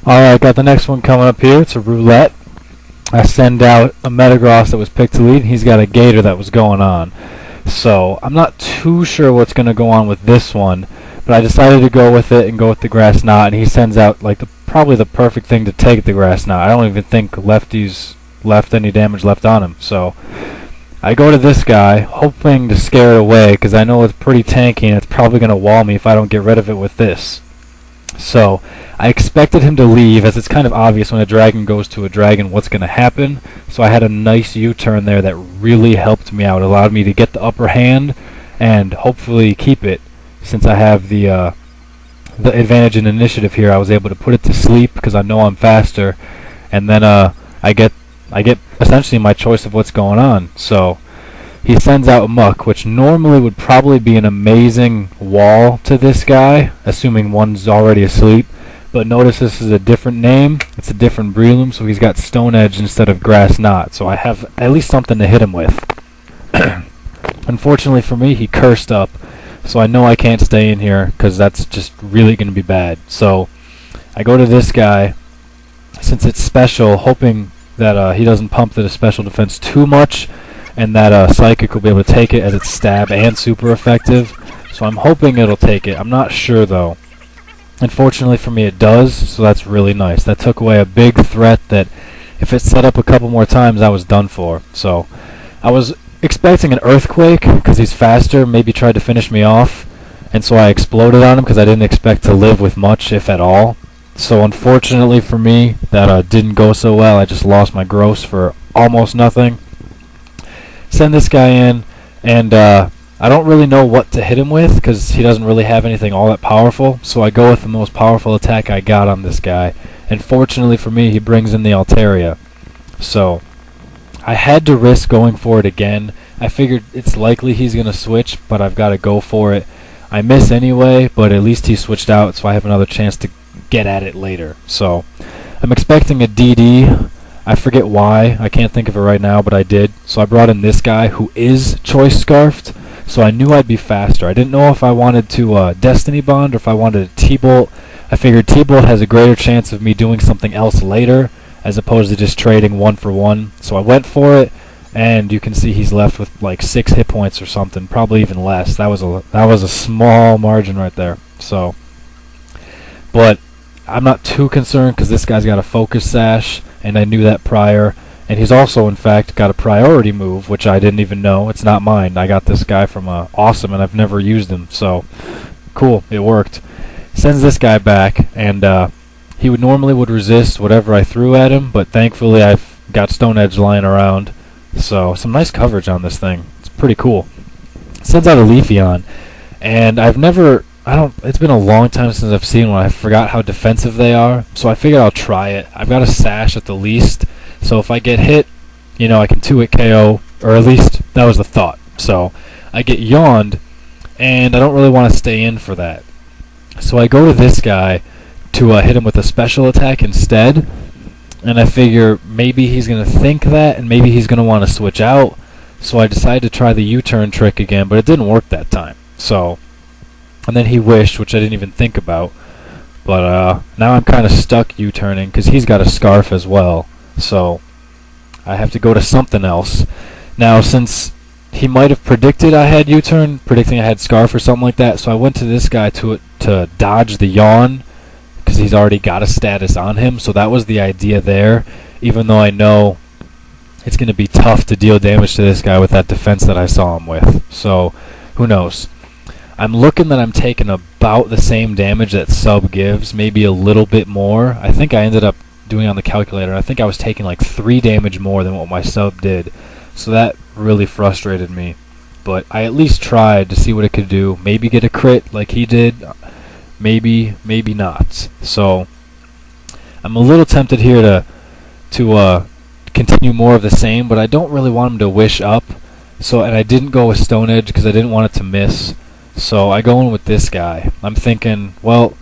Alright, got the next one coming up here. It's a roulette. I send out a Metagross that was picked to lead, and he's got a Gator that was going on. So, I'm not too sure what's going to go on with this one, but I decided to go with it and go with the Grass Knot, and he sends out like probably the perfect thing to take the Grass Knot. I don't even think lefties left any damage left on him. So, I go to this guy, hoping to scare it away, because I know it's pretty tanky and it's probably going to wall me if I don't get rid of it with this. So, I expected him to leave, as it's kind of obvious when a dragon goes to a dragon what's going to happen. So I had a nice U-turn there that really helped me out, allowed me to get the upper hand and hopefully keep it. Since I have the advantage in initiative here, I was able to put it to sleep because I know I'm faster, and then I get essentially my choice of what's going on. So he sends out a Muck, which normally would probably be an amazing wall to this guy, assuming one's already asleep. But notice this is a different name. It's a different Breloom, so he's got Stone Edge instead of Grass Knot. So I have at least something to hit him with. Unfortunately for me, he cursed up. So I know I can't stay in here, because that's just really going to be bad. So I go to this guy, since it's special, hoping that he doesn't pump the special defense too much, and that Psychic will be able to take it, as it's stab and super effective. So I'm hoping it'll take it. I'm not sure though. Unfortunately for me it does, so that's really nice. That took away a big threat that if it set up a couple more times I was done for. So I was expecting an Earthquake, because he's faster, maybe tried to finish me off, and so I exploded on him because I didn't expect to live with much, if at all. So unfortunately for me, that didn't go so well. I just lost my gross for almost nothing. Send this guy in, and I don't really know what to hit him with, because he doesn't really have anything all that powerful. So I go with the most powerful attack I got on this guy, and fortunately for me, he brings in the Altaria. So I had to risk going for it again. I figured it's likely he's going to switch, but I've got to go for it. I miss anyway, but at least he switched out, so I have another chance to get at it later. So I'm expecting a DD. I forget why. I can't think of it right now, but I did. So I brought in this guy who is Choice Scarfed, so I knew I'd be faster. I didn't know if I wanted to Destiny Bond or if I wanted a T-Bolt. I figured T-Bolt has a greater chance of me doing something else later, as opposed to just trading 1 for 1. So I went for it, and you can see he's left with like 6 hit points or something, probably even less. That was a small margin right there. So, but I'm not too concerned, because this guy's got a Focus Sash, and I knew that prior. And he's also, in fact, got a priority move, which I didn't even know. It's not mine. I got this guy from Awesome, and I've never used him. So, cool. It worked. Sends this guy back, and he normally would resist whatever I threw at him, but thankfully I've got Stone Edge lying around. So, some nice coverage on this thing. It's pretty cool. Sends out a Leafeon, and it's been a long time since I've seen one. I forgot how defensive they are, so I figured I'll try it. I've got a Sash at the least, so if I get hit, I can 2-hit KO, or at least that was the thought. So I get yawned, and I don't really want to stay in for that. So I go to this guy to hit him with a special attack instead, and I figure maybe he's going to think that, and maybe he's going to want to switch out. So I decided to try the U-turn trick again, but it didn't work that time. So, and then he wished, which I didn't even think about. But now I'm kind of stuck U-turning, because he's got a Scarf as well. So I have to go to something else. Now, since he might have predicted I had U-turn, predicting I had Scarf or something like that, so I went to this guy to dodge the yawn, because he's already got a status on him. So that was the idea there, even though I know it's going to be tough to deal damage to this guy with that defense that I saw him with. So who knows? I'm looking that I'm taking about the same damage that Sub gives, maybe a little bit more. I think I ended up doing on the calculator, I think I was taking like 3 damage more than what my Sub did. So that really frustrated me. But I at least tried to see what it could do. Maybe get a crit like he did. Maybe not. So I'm a little tempted here to continue more of the same, but I don't really want him to wish up. So, and I didn't go with Stone Edge because I didn't want it to miss. So I go in with this guy. I'm thinking, well,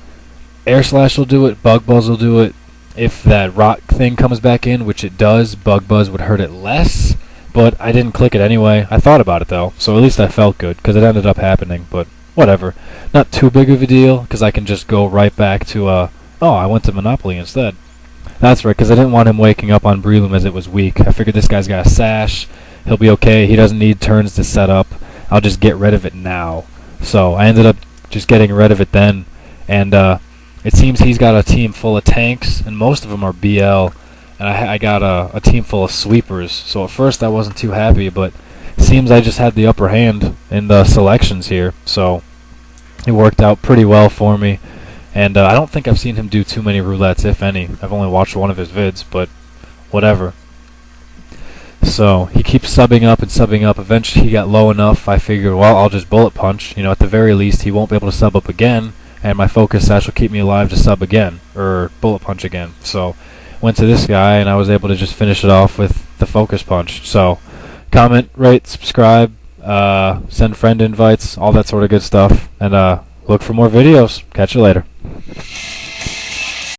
Air Slash will do it, Bug Buzz will do it. If that rock thing comes back in, which it does, Bug Buzz would hurt it less. But I didn't click it anyway. I thought about it though, so at least I felt good because it ended up happening. But whatever, not too big of a deal because I can just go right back to a Oh, I went to Monopoly instead. That's right, because I didn't want him waking up on Breloom as it was weak. I figured this guy's got a sash. He'll be okay. He doesn't need turns to set up. I'll just get rid of it now. So I ended up just getting rid of it then. And it seems he's got a team full of tanks, and most of them are BL. And I got a team full of sweepers. So at first I wasn't too happy, but it seems I just had the upper hand in the selections here. So it worked out pretty well for me. And I don't think I've seen him do too many roulettes, if any. I've only watched one of his vids, but whatever. So he keeps subbing up and subbing up. Eventually he got low enough, I figured, well, I'll just bullet punch. You know, at the very least, he won't be able to sub up again, and my focus sash will keep me alive to sub again, or bullet punch again. So went to this guy, and I was able to just finish it off with the focus punch. So comment, rate, subscribe, send friend invites, all that sort of good stuff, and look for more videos. Catch you later.